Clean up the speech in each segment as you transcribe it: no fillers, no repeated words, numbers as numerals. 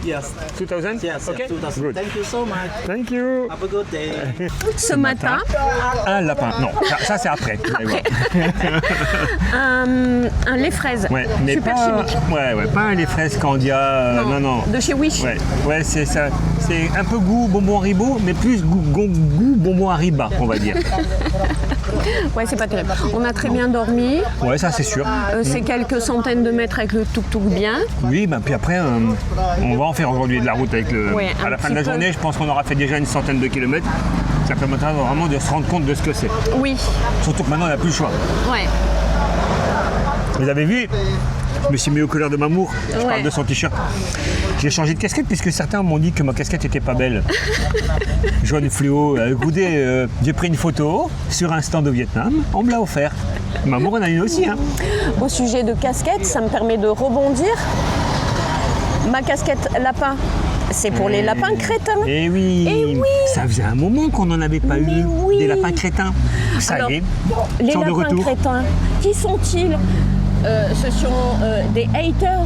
Yes. 2000? Yes. Okay. 2000. Good. Thank you so much. Thank you. Have a good day. Ce matin, Un lapin. Non, ça c'est après. Vous allez voir. un lait fraise. Ouais, mais super pas, chimique. ouais, pas les fraises Candia. Non. De chez Wish. Ouais, c'est ça. C'est un peu goût bonbon Haribo, mais plus goût bonbon Hariba, on va dire. Ouais, c'est pas terrible. On a très bien dormi. Ouais, ça c'est sûr. C'est quelques centaines de mètres avec le tuk-tuk bien. Oui, bah, puis après, on va en faire aujourd'hui de la route avec le. Ouais, à la fin de la petit peu. journée, je pense qu'on aura fait déjà une centaine de kilomètres. Ça permettra vraiment de se rendre compte de ce que c'est. Oui. Surtout que maintenant, on n'a plus le choix. Ouais. Vous avez vu? Je me suis mis aux couleurs de Mamour. Je Ouais. parle de son t-shirt. J'ai changé de casquette puisque certains m'ont dit que ma casquette était pas belle. Jaune fluo. Écoutez, j'ai pris une photo sur un stand au Vietnam. On me l'a offert. Mamour en a une aussi. Hein. Au sujet de casquette, ça me permet de rebondir. Ma casquette lapin, c'est pour les lapins crétins. Eh oui. Eh oui. Ça faisait un moment qu'on n'en avait pas Mais eu oui. des lapins crétins. Ça Alors, y est. Les sont de lapins retour. crétins, qui sont-ils? Ce sont des haters,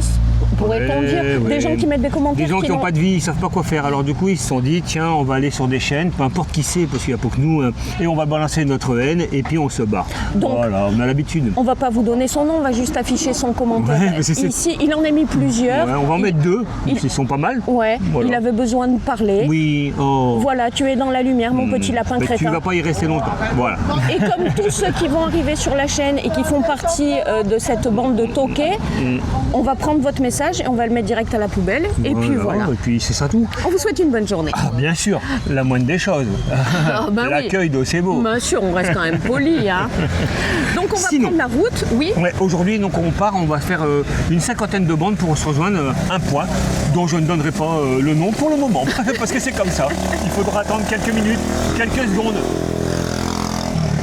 pourrait-on dire, Ouais. des gens qui mettent des commentaires. Des gens qui n'ont pas de vie, ils ne savent pas quoi faire. Alors du coup, ils se sont dit, tiens, on va aller sur des chaînes, peu importe qui c'est, parce qu'il n'y a pas que nous, et on va balancer notre haine, et puis on se bat. Donc, voilà, on a l'habitude. On va pas vous donner son nom, on va juste afficher son commentaire. Ouais, mais c'est- Ici, il en a mis plusieurs. Ouais, on va en mettre deux, ils sont pas mal. Ouais, Voilà. il avait besoin de parler. Oui, oh. Voilà, tu es dans la lumière, mon petit lapin Mais tu crétin. vas pas y rester longtemps. Voilà. Et comme tous ceux qui vont arriver sur la chaîne et qui font partie de cette bande de toqués, on va prendre votre message et on va le mettre direct à la poubelle. Et puis voilà. Et puis c'est ça tout. On vous souhaite une bonne journée. Ah, bien sûr, la moindre des choses. bah oui. L'accueil d'Ocebo. Bien sûr, on reste quand même poli. Hein. Donc on va Sinon. prendre la route, oui. Ouais, aujourd'hui, donc on part, on va faire une cinquantaine de bandes pour se rejoindre un point dont je ne donnerai pas le nom pour le moment, parce que c'est comme ça. Il faudra attendre quelques minutes, quelques secondes.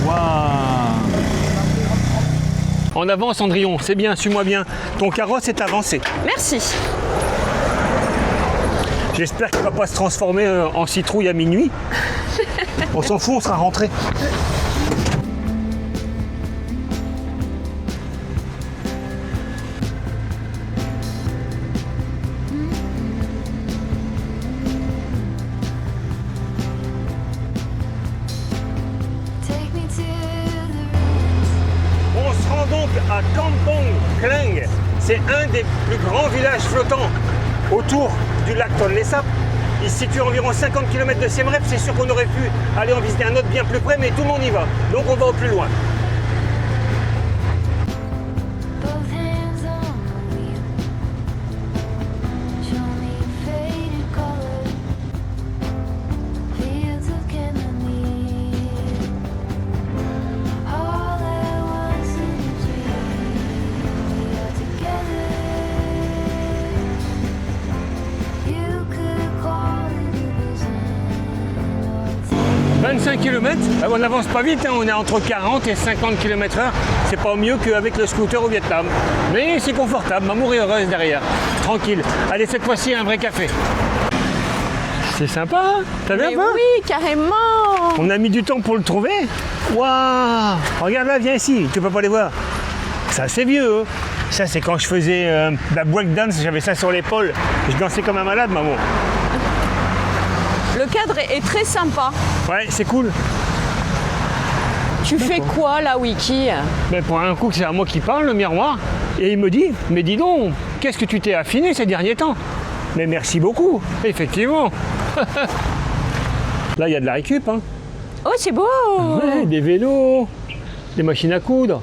Waouh! En avant, Cendrillon, c'est bien, suis-moi bien. Ton carrosse est avancé. Merci. J'espère qu'il ne va pas se transformer en citrouille à minuit. On s'en fout, on sera rentré. Take me to the On se rend donc à Kampong Kleng. C'est un des plus grands villages flottants autour du lac Tonlé Sap. Il se situe à environ 50 km de Siem Reap. C'est sûr qu'on aurait pu aller en visiter un autre bien plus près, mais tout le monde y va. Donc on va au plus loin. both hands on the wheel. Show me faded color, fields of chamomile. All at once in a dream, we are together. You could call it a vision or 25 km, on n'avance pas vite, hein. On est entre 40 et 50 km/h. C'est pas mieux qu'avec le scooter au Vietnam. Mais c'est confortable, Mamour est heureuse derrière. Tranquille. Allez, cette fois-ci, un vrai café. C'est sympa, hein. T'as vu un Mais peu? oui, carrément. On a mis du temps pour le trouver. Waouh! Regarde là, viens ici, tu peux pas les voir. Ça c'est vieux. Hein. Ça c'est quand je faisais de la breakdance, j'avais ça sur l'épaule. Je dansais comme un malade, maman. Le cadre est très sympa. Ouais, c'est cool. Tu fais quoi là, Wiki? Mais pour un coup, c'est à moi qui parle, le miroir. Et il me dit, mais dis donc, qu'est-ce que tu t'es affiné ces derniers temps? Mais merci beaucoup, effectivement. Là, il y a de la récup, hein. Oh, c'est beau. Ouais, des vélos, des machines à coudre.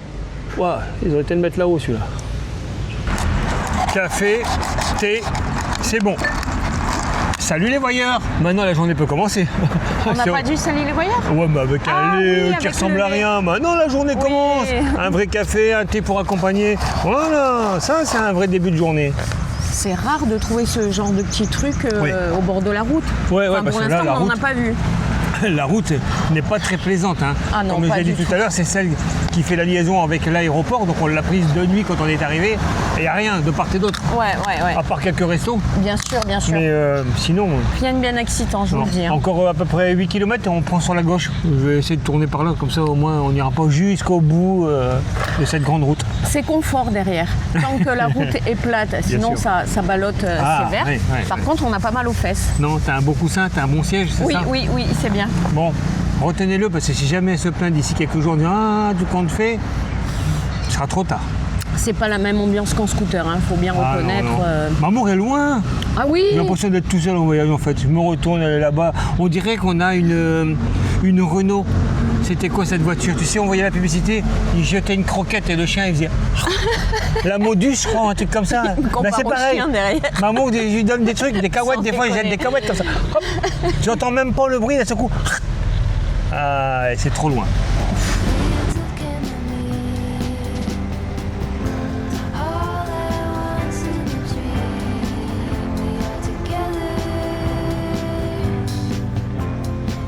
Waouh, ils auraient été le mettre là-haut, celui-là. Café, thé, c'est bon. Salut les voyeurs. Maintenant, la journée peut commencer. On n'a C'est- pas dû salir les voyeurs? Ouais, mais avec Ah un lait oui, qui avec ressemble le à lait. rien. Maintenant, la journée Oui. commence. Un vrai café, un thé pour accompagner. Voilà, ça, c'est un vrai début de journée. C'est rare de trouver ce genre de petits trucs Oui. au bord de la route. Ouais, Enfin, parce pour que là, l'instant, la on n'en a route- pas vu. la route n'est pas très plaisante. Hein. Ah non, Comme je pas l'ai dit du tout à l'heure, c'est celle qui fait la liaison avec l'aéroport. Donc on l'a prise de nuit quand on est arrivé. Et il n'y a rien de part et d'autre. Ouais. À part quelques restos. Bien sûr. Mais sinon, Rien de bien excitant, je vous non. le dis. Hein. Encore à peu près 8 km et on prend sur la gauche. Je vais essayer de tourner par là. Comme ça, au moins, on n'ira pas jusqu'au bout de cette grande route. C'est confort derrière. Tant que la route est plate, sinon sûr. ça ballotte sévère. ouais, Par contre, on a pas mal aux fesses. Non, t'as un beau coussin, t'as un bon siège, c'est Oui, ça? oui, c'est bien. Bon, retenez-le parce que si jamais elle se plaint d'ici quelques jours, on dit ah, tout compte fait, ce sera trop tard. C'est pas la même ambiance qu'en scooter, hein. Faut bien Ah, reconnaître. non, non. Mamour est loin. Ah oui. J'ai l'impression d'être tout seul en voyage en fait. Je me retourne, elle est là-bas. On dirait qu'on a une Renault. C'était quoi cette voiture? Tu sais, on voyait la publicité, il jetait une croquette et le chien il faisait la Modus, je crois, un truc comme ça. Compare C'est au pareil. chien derrière. Maman, je lui donne des trucs, des cacahuètes, Sans des fois il jette déconner. des cacahuètes comme ça. Hop. J'entends même pas le bruit, d'un seul coup. Ah, c'est trop loin. All at once in a dream, we are together.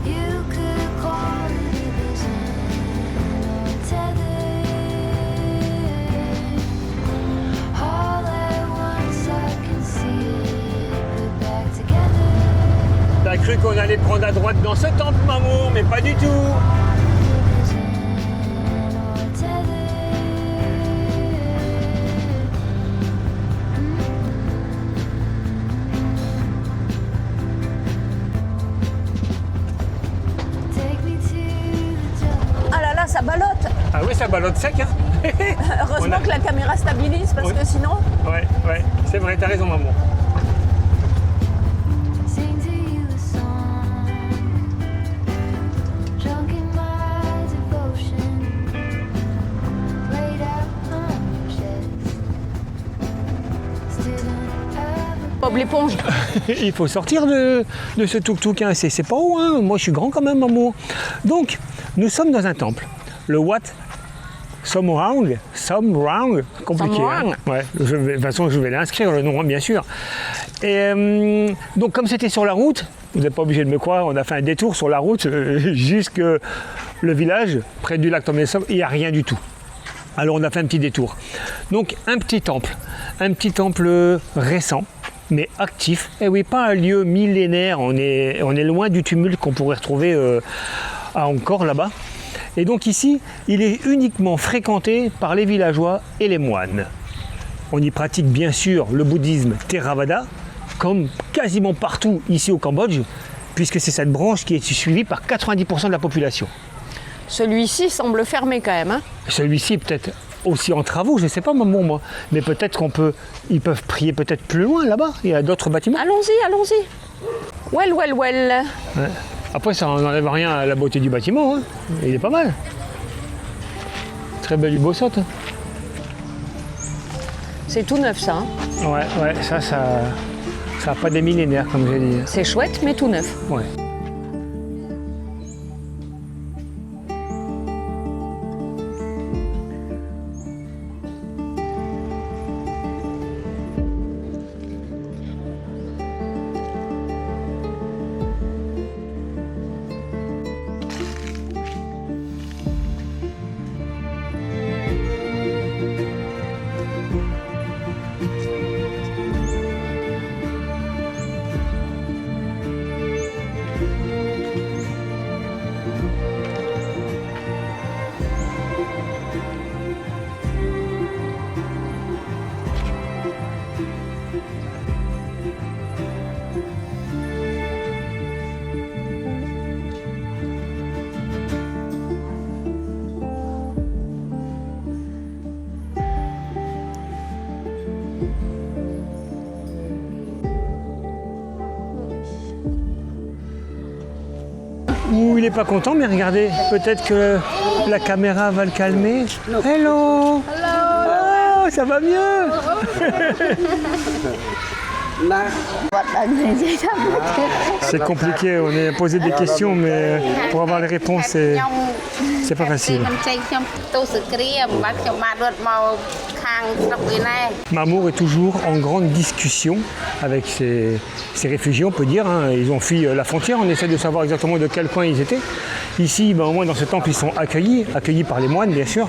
You could call it a vision or a tether. All at once I can see it, we're back together. T'as cru qu'on allait prendre à droite dans ce temple, Mamour, mais pas du tout. Ah là là, ça ballotte. Ah oui, ça ballotte sec, hein. Heureusement On a- que la caméra stabilise parce Oui. que sinon. Ouais, c'est vrai, t'as raison, Mamour. Sing to you a song, drunk in my devotion, laid out on your chest, still don't have Bob l'éponge. Il faut sortir de ce tuk-tuk, hein. C'est pas haut, hein. Moi je suis grand quand même, Mamour. Donc, nous sommes dans un temple. Le Wat Samrang, compliqué. Samrang. Hein. Ouais, de toute façon, je vais l'inscrire, le nom, hein, bien sûr. Et donc, comme c'était sur la route, vous n'êtes pas obligé de me croire, on a fait un détour sur la route jusque le village, près du lac Tonlé Sap, il n'y a rien du tout. Alors, on a fait un petit détour. Donc, un petit temple récent, mais actif. Et oui, pas un lieu millénaire, on est loin du tumulte qu'on pourrait retrouver à Angkor là-bas. Et donc ici, il est uniquement fréquenté par les villageois et les moines. On y pratique bien sûr le bouddhisme Theravada, comme quasiment partout ici au Cambodge, puisque c'est cette branche qui est suivie par 90% de la population. Celui-ci semble fermé quand même. Hein. Celui-ci peut-être aussi en travaux, je ne sais pas maman moi, mais peut-être ils peuvent prier peut-être plus loin là-bas, il y a d'autres bâtiments. Allons-y. Well. Ouais. Après ça n'enlève rien à la beauté du bâtiment, hein. Il est pas mal. Très belle bossette. Hein. C'est tout neuf ça. Hein. Ouais, ça a pas des millénaires comme j'ai dit. C'est chouette mais tout neuf. Ouais. Ouh, il n'est pas content, mais regardez, peut-être que la caméra va le calmer. Hello. Oh, ça va mieux. C'est compliqué, on est posé des questions, mais pour avoir les réponses, c'est C'est pas facile. Mamour est toujours en grande discussion avec ces réfugiés, on peut dire. Hein. Ils ont fui la frontière, on essaie de savoir exactement de quel coin ils étaient. Ici, au moins dans ce temple, ils sont accueillis par les moines, bien sûr.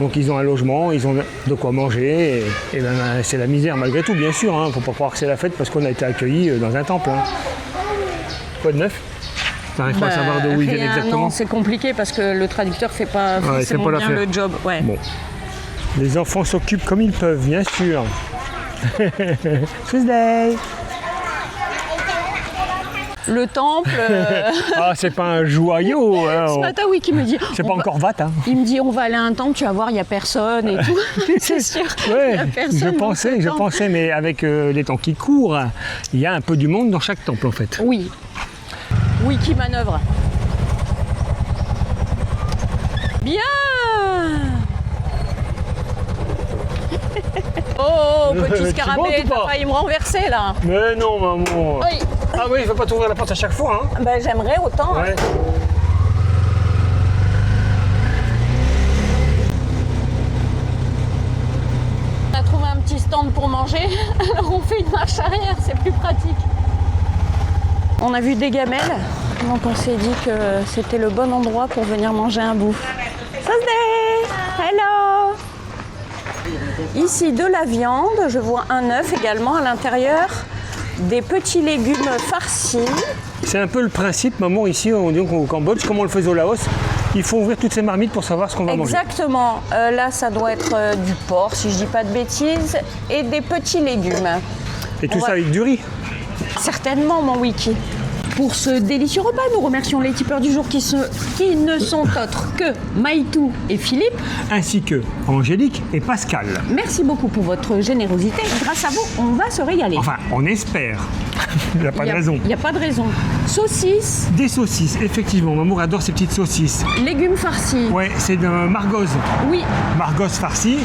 Donc ils ont un logement, ils ont de quoi manger. Et c'est la misère malgré tout, bien sûr. Hein. Faut pas croire que c'est la fête parce qu'on a été accueillis dans un temple. Hein. Quoi de neuf? T'arrives pas à savoir de où ils viennent exactement? Non, c'est compliqué parce que le traducteur fait pas forcément pas bien l'affaire. le job. Ouais. Bon. Les enfants s'occupent comme ils peuvent, bien sûr. Tuesday. Le temple. Ah, c'est pas un joyau. Hein. Ce matin, oui, qui me dit. C'est pas encore vat. Hein. Il me dit, on va aller à un temple, tu vas voir, il n'y a personne et tout. C'est sûr. Ouais, Il y a personne. je pensais, mais avec les temps qui courent, il y a un peu du monde dans chaque temple en fait. Oui. Oui, qui manœuvre. Bien. Oh, petit Tu scarabée, montes ou t'as pas failli me renverser là. Mais non, maman. Oui. Ah oui, je vais pas t'ouvrir la porte à chaque fois. Hein. Ben, j'aimerais autant. Ouais. On a trouvé un petit stand pour manger, alors on fait une marche arrière, c'est plus pratique. On a vu des gamelles, donc on s'est dit que c'était le bon endroit pour venir manger un bout. Thursday! Hello! Ici de la viande, je vois un œuf également à l'intérieur, des petits légumes farcis. C'est un peu le principe, maman, ici au Cambodge, comme on le faisait au Laos. Il faut ouvrir toutes ces marmites pour savoir ce qu'on va manger. Exactement, là ça doit être du porc si je dis pas de bêtises, et des petits légumes. Et tout ça avec du riz. Certainement, mon wiki. Pour ce délicieux repas, nous remercions les tipeurs du jour qui ne sont autres que Maïtou et Philippe. Ainsi que Angélique et Pascal. Merci beaucoup pour votre générosité. Grâce à vous, on va se régaler. Enfin, on espère. Il n'y a pas de raison. Il n'y a pas de raison. Saucisses, Des saucisses, effectivement. Mamour adore ces petites saucisses. légumes farcis. Ouais, c'est de margoz. Oui, Margoz farci.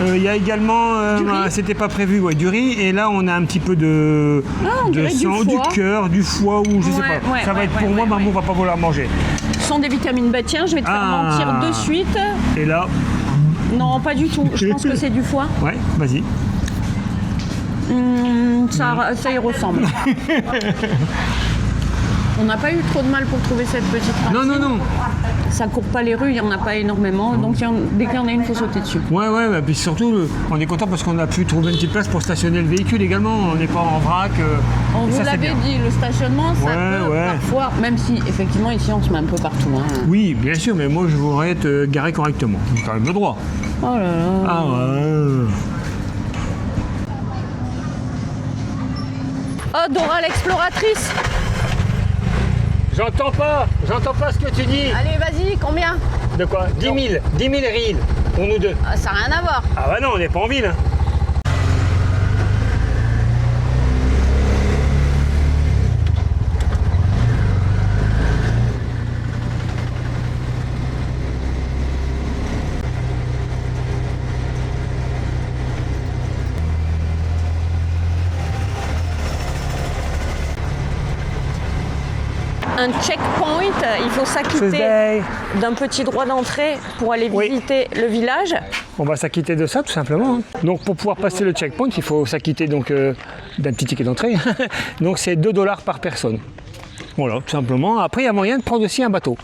Il y a également, Du riz. c'était pas prévu, ouais, du riz. Et là, on a un petit peu de on dirait du sang, du foie. cœur, du foie ou je sais Ouais, pas. ouais, Ça va ouais, être pour ouais, moi, ouais, maman va pas vouloir manger. ce sont des vitamines. Bah tiens, je vais te faire Ah. mentir de suite. Et là, Non, pas du tout. Je pense que c'est du foie. ouais, vas-y. Ça y ressemble. On n'a pas eu trop de mal pour trouver cette petite racine. Non, non, non. Ça court pas les rues, il n'y en a pas énormément. Donc dès qu'il y en a une, il faut sauter dessus. Ouais, ouais, puis surtout, on est content parce qu'on a pu trouver une petite place pour stationner le véhicule également. On n'est pas en vrac. On et vous ça, c'est l'avait bien. dit, le stationnement, ça peut Ouais. parfois, même si effectivement ici on se met un peu partout. Hein. Oui, bien sûr, mais moi je voudrais être garé correctement. J'ai quand même le droit. Oh là là. Ah ouais. Oh, Dora l'exploratrice. J'entends pas ce que tu dis. Allez, vas-y, combien? De quoi? 10 000 riels pour nous deux. Ah, ça n'a rien à voir. Ah bah non, on n'est pas en ville. Hein. Un checkpoint, il faut s'acquitter Tuesday. d'un petit droit d'entrée pour aller Oui. visiter le village. On va s'acquitter de ça tout simplement. Hein. Donc pour pouvoir passer le checkpoint, il faut s'acquitter donc d'un petit ticket d'entrée. Donc c'est 2 $ par personne. Voilà, tout simplement. Après, il y a moyen de prendre aussi un bateau.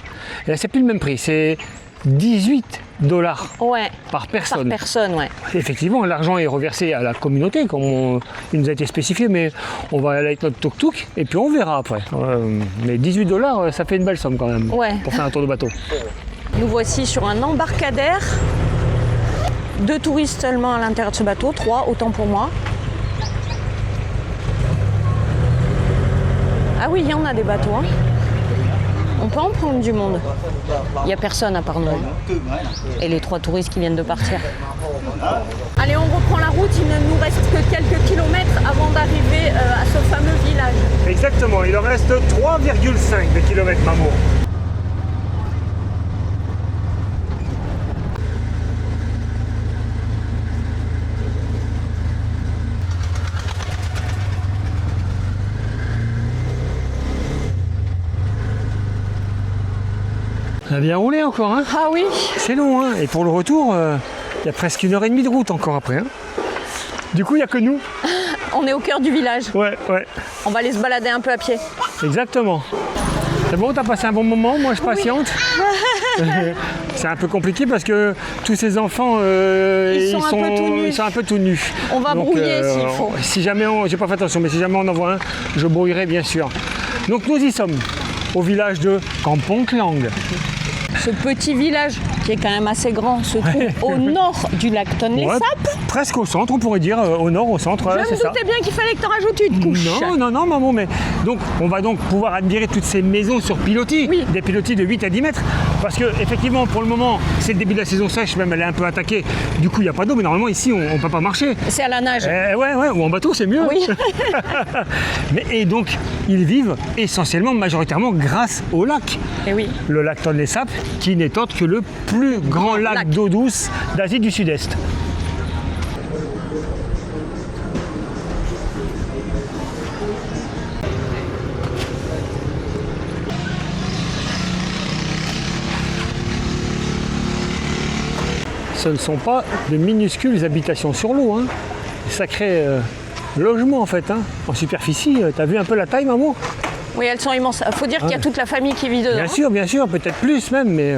Et là, c'est plus le même prix. C'est 18 $ Ouais. par Par personne. personne, ouais. Effectivement, l'argent est reversé à la communauté, comme il nous a été spécifié, mais on va aller avec notre tuk-tuk et puis on verra après. Mais 18 $, ça fait une belle somme quand même Ouais. pour faire un tour de bateau. Nous voici sur un embarcadère. 2 touristes seulement à l'intérieur de ce bateau, 3, autant pour moi. Ah oui, il y en a des bateaux. Hein. On peut en prendre du monde. Il n'y a personne à part nous. Hein. Et les 3 touristes qui viennent de partir. Allez, on reprend la route. Il ne nous reste que quelques kilomètres avant d'arriver à ce fameux village. Exactement, il en reste 3,5 de kilomètres, Mamour. On a bien roulé encore, hein. Ah oui. C'est long, hein. Et pour le retour, il y a presque 1h30 de route encore après. Hein. Du coup, il n'y a que nous. On est au cœur du village. Ouais, ouais. On va aller se balader un peu à pied. Exactement. C'est bon, t'as passé un bon moment, moi je patiente. C'est un peu compliqué parce que tous ces enfants, Ils sont un peu tout nus. On va brouiller s'il faut. Si jamais j'ai pas fait attention, mais si jamais on en voit un, je brouillerai bien sûr. Donc nous y sommes, au village de Kampong Klang. Ce petit village, qui est quand même assez grand, se trouve au nord du lac Tonlé Sap. Ouais, presque au centre, on pourrait dire, au nord, au centre. Je me doutais bien qu'il fallait que tu rajoutes une couche. Non, maman, mais donc on va donc pouvoir admirer toutes ces maisons sur pilotis, Oui. des pilotis de 8 à 10 mètres, parce que effectivement pour le moment c'est le début de la saison sèche, même elle est un peu attaquée, du coup il n'y a pas d'eau, mais normalement ici on ne peut pas marcher. C'est à la nage. Ouais, ou en bateau c'est mieux. Oui. Et donc ils vivent essentiellement, majoritairement grâce au lac. Et oui. Le lac Tonlé Sap, qui n'est autre que le plus grand lac d'eau douce d'Asie du Sud-Est. Ce ne sont pas de minuscules habitations sur l'eau, hein. Sacré logement en fait, hein. En superficie. T'as vu un peu la taille, maman? Oui, elles sont immenses. Il faut dire qu'il y a toute la famille qui vit dedans. Bien sûr, peut-être plus même, mais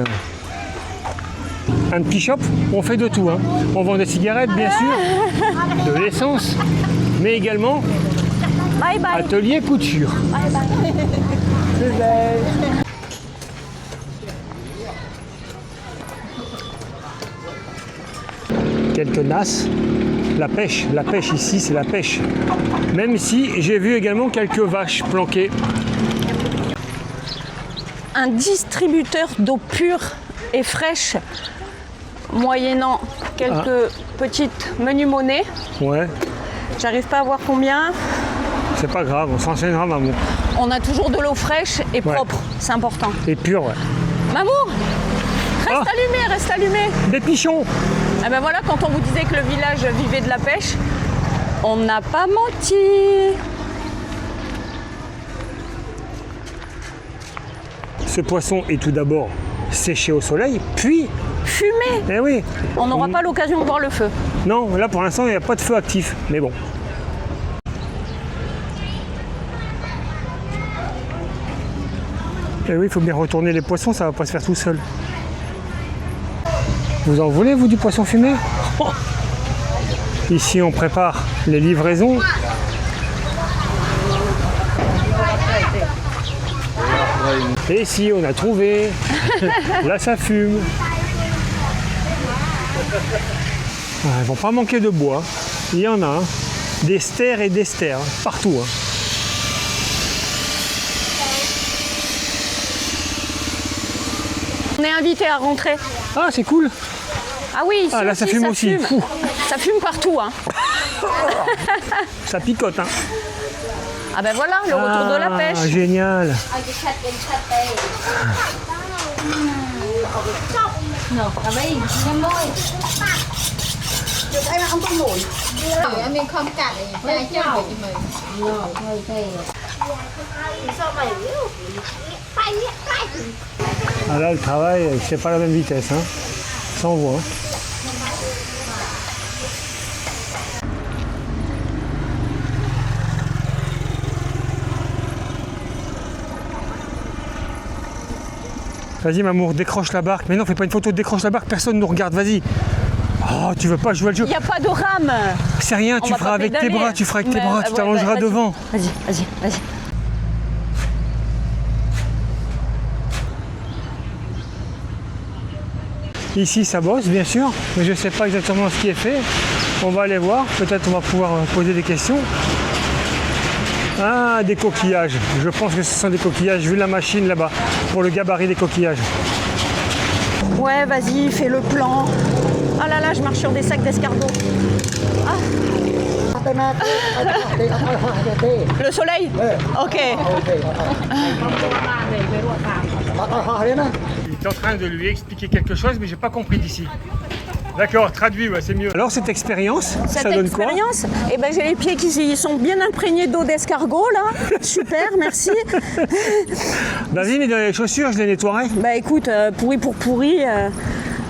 un petit shop, on fait de tout, hein. On vend des cigarettes, bien sûr, de l'essence, mais également Bye bye. atelier couture. Quelques nasses. La pêche ici, c'est la pêche. Même si j'ai vu également quelques vaches planquées. Un distributeur d'eau pure et fraîche, moyennant quelques petites menus monnaies. Ouais, J'arrive pas à voir combien. c'est pas grave, on s'enseignera, maman. On a toujours de l'eau fraîche et propre, c'est important. Et pur, ouais. Mamour, reste allumé. Des pichons. Eh ben voilà, quand on vous disait que le village vivait de la pêche, on n'a pas menti. Ce poisson est tout d'abord séché au soleil, puis, Fumé. eh oui, On n'aura pas l'occasion de voir le feu. non, là pour l'instant il n'y a pas de feu actif, mais bon. Eh oui, il faut bien retourner les poissons, ça va pas se faire tout seul. Vous en voulez, vous, du poisson fumé? Oh. Ici, on prépare les livraisons. Et si, on a trouvé. Là, ça fume. Ah, ils vont pas manquer de bois. Il y en a, hein. Des stères et des stères, partout. Hein. On est invité à rentrer. Ah, c'est cool. Ah oui, ici Ah, là, ça fume aussi. Fou. Ça fume partout, hein. Ça picote, hein. Ah ben voilà, le retour de la pêche. Génial. Mình không cả để cho cho mình. Ah, là, le travail, c'est pas la même vitesse. Hein. Ça, on voit. Hein. Vas-y, Mamour, décroche la barque. Mais non, fais pas une photo, décroche la barque, personne ne nous regarde, vas-y. Oh, tu veux pas jouer le jeu? Il n'y a pas de rame. C'est rien, tu va feras pas avec tes pédaler. bras, tu feras avec tes Mais, bras, tu ouais, t'allongeras vas-y. devant. Vas-y. Ici, ça bosse, bien sûr, mais je ne sais pas exactement ce qui est fait. On va aller voir, peut-être on va pouvoir poser des questions. Ah, des coquillages. Je pense que ce sont des coquillages, vu la machine là-bas, pour le gabarit des coquillages. Ouais, vas-y, fais le plan. Ah là là, je marche sur des sacs d'escargots. Le soleil? Ok. Il est en train de lui expliquer quelque chose, mais j'ai pas compris d'ici. D'accord, traduit, ouais, c'est mieux. Alors cette expérience, Cette ça donne quoi? expérience, eh ben, j'ai les pieds qui sont bien imprégnés d'eau d'escargot là. Super, merci. Vas-y, mais dans les chaussures, je les nettoierai. Bah écoute, pourri pour pourri.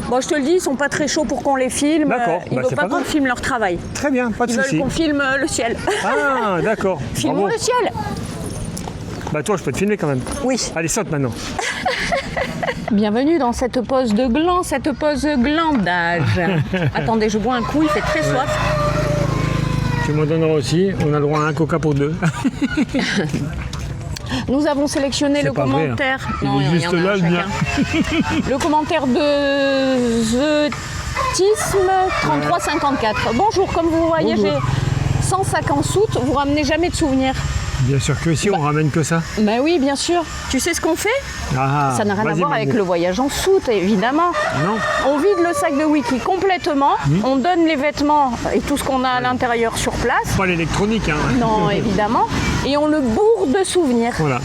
Bon, je te le dis, ils sont pas très chauds pour qu'on les filme. D'accord, Ils bah, veulent c'est pas pas qu'on grave. filme leur travail. Très bien, pas de Ils veulent souci. qu'on filme le ciel. Ah, d'accord. Filmons Bravo. le ciel. Bah toi, je peux te filmer quand même. Oui. Allez, saute maintenant. Bienvenue dans cette pause de gland, cette pause glandage. Attendez, je bois un coup, il fait très soif. Tu m'en donneras aussi. On a le droit à un coca pour deux. Nous avons sélectionné le pas vrai, hein. commentaire. Il est y en juste a un là, le mien. chacun. Le commentaire de Zetisme 3354. Bonjour, comme vous voyez, Bonjour. j'ai 100 sacs en soute. Vous ramenez jamais de souvenirs. Bien sûr que si, on ramène que ça. Ben oui, bien sûr. Tu sais ce qu'on fait? Ah, Ça n'a rien à vas-y, voir avec Manu. le voyage en soute, évidemment. Non. On vide le sac de wiki complètement. On donne les vêtements et tout ce qu'on a à l'intérieur sur place. Pas l'électronique, hein. Non, évidemment. Et on le bourre de souvenirs. Voilà.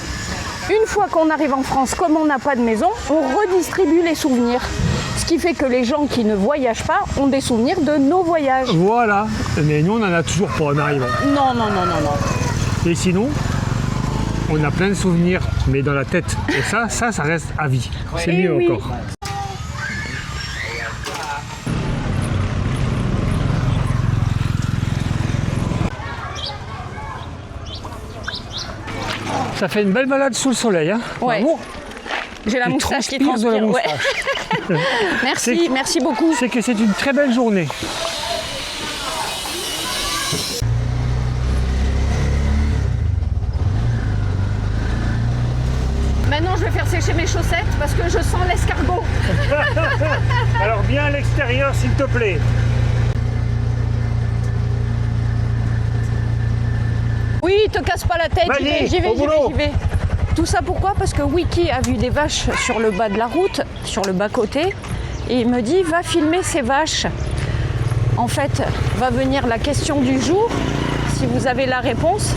Une fois qu'on arrive en France, comme on n'a pas de maison, on redistribue les souvenirs. Ce qui fait que les gens qui ne voyagent pas ont des souvenirs de nos voyages. Voilà. Mais nous, on en a toujours pas en arrivant. Non, non, non, non, non. Et sinon, on a plein de souvenirs, mais dans la tête. Et ça reste à vie. C'est Eh mieux oui. encore. Ça fait une belle balade sous le soleil, hein? Ouais. Bravo. J'ai la Tu moustache qui transpires de la transpire. Ouais. moustache. Merci, C'est- merci beaucoup. C'est que c'est une très belle journée. Maintenant, je vais faire sécher mes chaussettes parce que je sens l'escargot. Alors bien à l'extérieur, s'il te plaît. Oui, te casse pas la tête, Vas-y, j'y vais, au boulot. j'y vais. Tout ça pourquoi? Parce que Wiki a vu des vaches sur le bas de la route, sur le bas-côté, et il me dit, va filmer ces vaches. En fait, va venir la question du jour, si vous avez la réponse.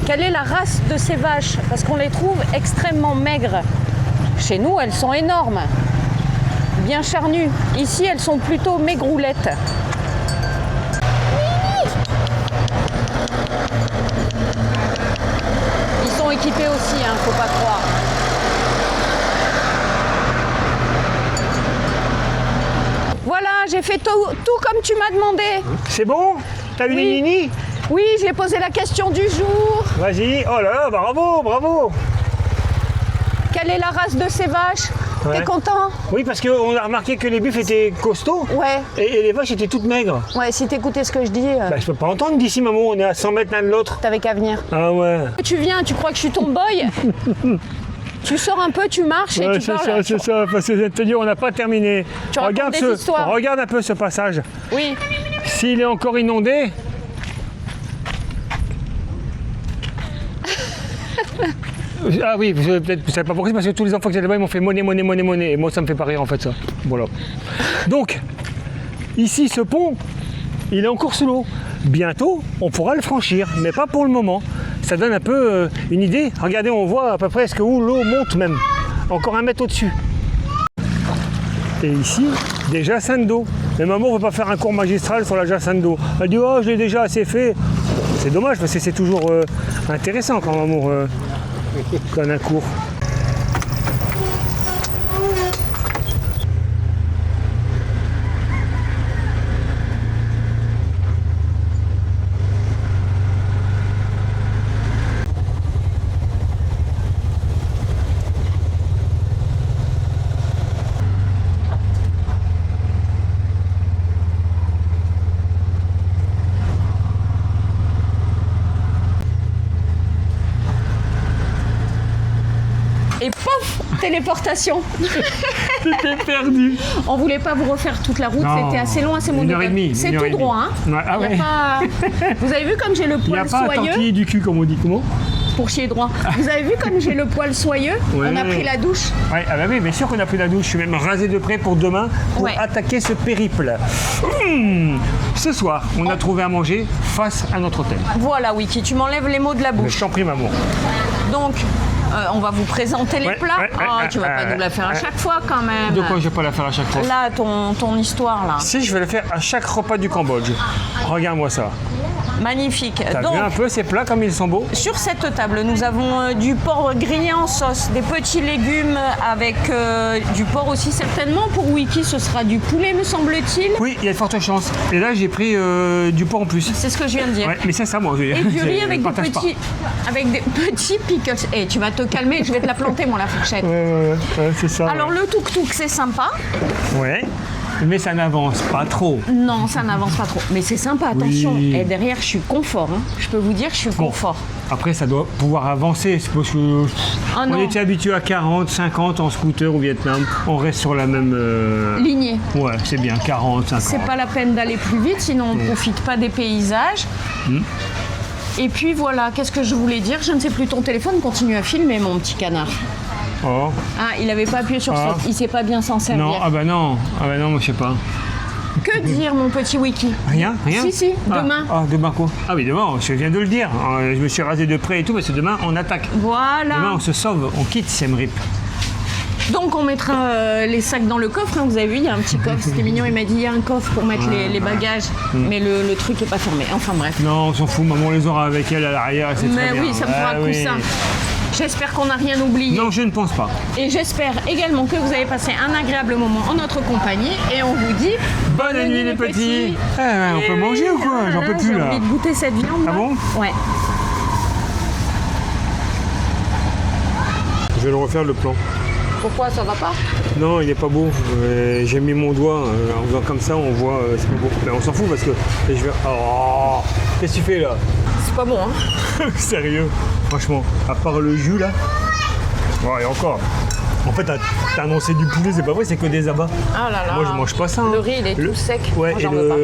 Quelle est la race de ces vaches? Parce qu'on les trouve extrêmement maigres. Chez nous, elles sont énormes, bien charnues. Ici, elles sont plutôt maigroulettes. Ils sont équipés aussi, hein, faut pas croire. Voilà, j'ai fait tout comme tu m'as demandé. C'est bon? T'as eu Oui. les nini? Oui, j'ai posé la question du jour. Vas-y. Oh là là, bravo, bravo. Quelle est la race de ces vaches? Ouais. T'es content? Oui, parce qu'on a remarqué que les buffles étaient costauds Ouais. et les vaches étaient toutes maigres. Ouais, si t'écoutais ce que je dis, Bah, je peux pas entendre d'ici, maman, on est à 100 mètres l'un de l'autre. t'avais qu'à venir. Ah ouais. Tu viens, tu crois que je suis ton boy? Tu sors un peu, tu marches et Ouais, tu c'est parles. ça, c'est ça. Parce que je viens de te dire, on n'a pas terminé. Tu racontes des histoires. Regarde un peu ce passage. Oui. S'il est encore inondé. Ah oui, peut-être, vous savez pas pourquoi, c'est parce que tous les enfants qui étaient là-bas, ils m'ont fait monnaie, monnaie, monnaie, monnaie. Et moi, ça me fait pas rire en fait, ça. Voilà. Donc, ici, ce pont, il est encore sous l'eau. Bientôt, on pourra le franchir, mais pas pour le moment. Ça donne un peu une idée. Regardez, on voit à peu près où l'eau monte même. Encore 1 mètre au-dessus. Et ici, des jassins d'eau. Mais maman ne veut pas faire un cours magistral sur la jacinthe d'eau. Elle dit, oh, je l'ai déjà assez fait. C'est dommage parce que c'est toujours intéressant quand maman donne un cours. Et pof, téléportation. T'es perdu. On voulait pas vous refaire toute la route, Non. c'était assez long, assez monotone. 1h30. C'est tout droit, hein. Ouais, ah Y a ouais. pas- Vous avez vu comme j'ai le Il n'y a poil pas à soyeux tortiller du cul comme on dit. Comment? pour chier droit. Vous avez vu comme j'ai le poil soyeux? Ouais. On a pris la douche. Ouais, ah bah oui, bien sûr qu'on a pris la douche. Je suis même rasé de près pour demain pour Ouais. attaquer ce périple. Ce soir, on a trouvé à manger face à notre hôtel. Voilà, Wiki, tu m'enlèves les mots de la Mais bouche. je t'en prie, maman. Donc, On va vous présenter les Ouais, plats. ouais, ouais, Tu vas pas nous la faire à chaque fois quand même. De quoi je vais pas la faire à chaque fois? Là, ton histoire là. Si, je vais le faire à chaque repas du Cambodge. Regarde-moi ça. Magnifique. T'as Donc, vu un peu ces plats comme ils sont beaux? sur cette table, nous avons du porc grillé en sauce, des petits légumes avec du porc aussi certainement. Pour Wiki, ce sera du poulet, me semble-t-il. Oui, il y a de fortes chances. Et là, j'ai pris du porc en plus. C'est ce que je viens de dire. Ouais, mais c'est ça, moi. Et du riz avec partage pas. avec des petits pickles. Et tu vas te calmer, je vais te la planter, moi, la fourchette. Ouais, c'est ça. Alors, le tuk-tuk, c'est sympa. Ouais, mais ça n'avance pas trop. Non, ça n'avance pas trop. Mais c'est sympa, attention. Oui. Et derrière, je suis confort. Hein. Je peux vous dire, je suis confort. Après, ça doit pouvoir avancer. C'est parce que Ah on non. était habitué à 40, 50 en scooter au Vietnam. On reste sur la même. Lignée. Ouais, c'est bien, 40, 50. C'est pas la peine d'aller plus vite, sinon on ne profite pas des paysages. Et puis voilà, qu'est-ce que je voulais dire? Je ne sais plus, ton téléphone continue à filmer, mon petit canard. Oh. Ah, il n'avait pas appuyé sur Ah. stop, il sait pas bien s'en servir. Non, ah bah non, moi je sais pas. Que dire, mon petit Wiki? Rien. Si, demain. Ah, demain quoi? Ah oui, demain, je viens de le dire. Je me suis rasé de près et tout, parce que demain, on attaque. Voilà. Demain, on se sauve, on quitte Siem Reap. Donc on mettra les sacs dans le coffre, hein. Vous avez vu, il y a un petit coffre, c'était mignon, il m'a dit il y a un coffre pour mettre les bagages, mais le truc est pas fermé. Enfin bref. Non, on s'en fout, maman les aura avec elle à l'arrière, c'est très Mais bien. oui, ça me fera Ah un oui. coussin. J'espère qu'on n'a rien oublié. Non, je ne pense pas. Et j'espère également que vous avez passé un agréable moment en notre compagnie. Et on vous dit Bonne nuit les petits. On peut manger ou quoi? J'en peux plus J'ai là. envie de goûter cette viande. Ah là. bon? Ouais. Je vais le refaire le plan. Pourquoi ça va pas? Non, il n'est pas beau. J'ai mis mon doigt en faisant comme ça, on voit, c'est pas beau. Mais on s'en fout parce que je vais. Oh, qu'est-ce que tu fais là? C'est pas bon, hein? Sérieux? Franchement, à part le jus là. Ouais, et encore. En fait, t'as annoncé du poulet, c'est pas vrai, c'est que des abats. Ah là là. Moi, je mange pas ça. hein. Le riz, il est tout sec. Ouais, Moi, et j'en veux pas.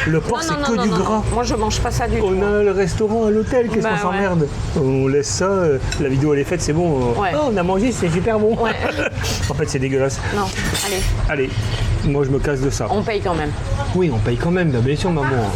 le porc, c'est que du gras. Moi, je mange pas ça du tout. On a le restaurant à l'hôtel, qu'est-ce Bah, qu'on s'emmerde? On laisse ça, la vidéo elle est faite, c'est bon. Ouais. Oh, on a mangé, c'est super bon. Ouais. En fait, c'est dégueulasse. Non, allez, Allez, moi je me casse de ça. on paye quand même. Oui, on paye quand même, bien sûr, maman.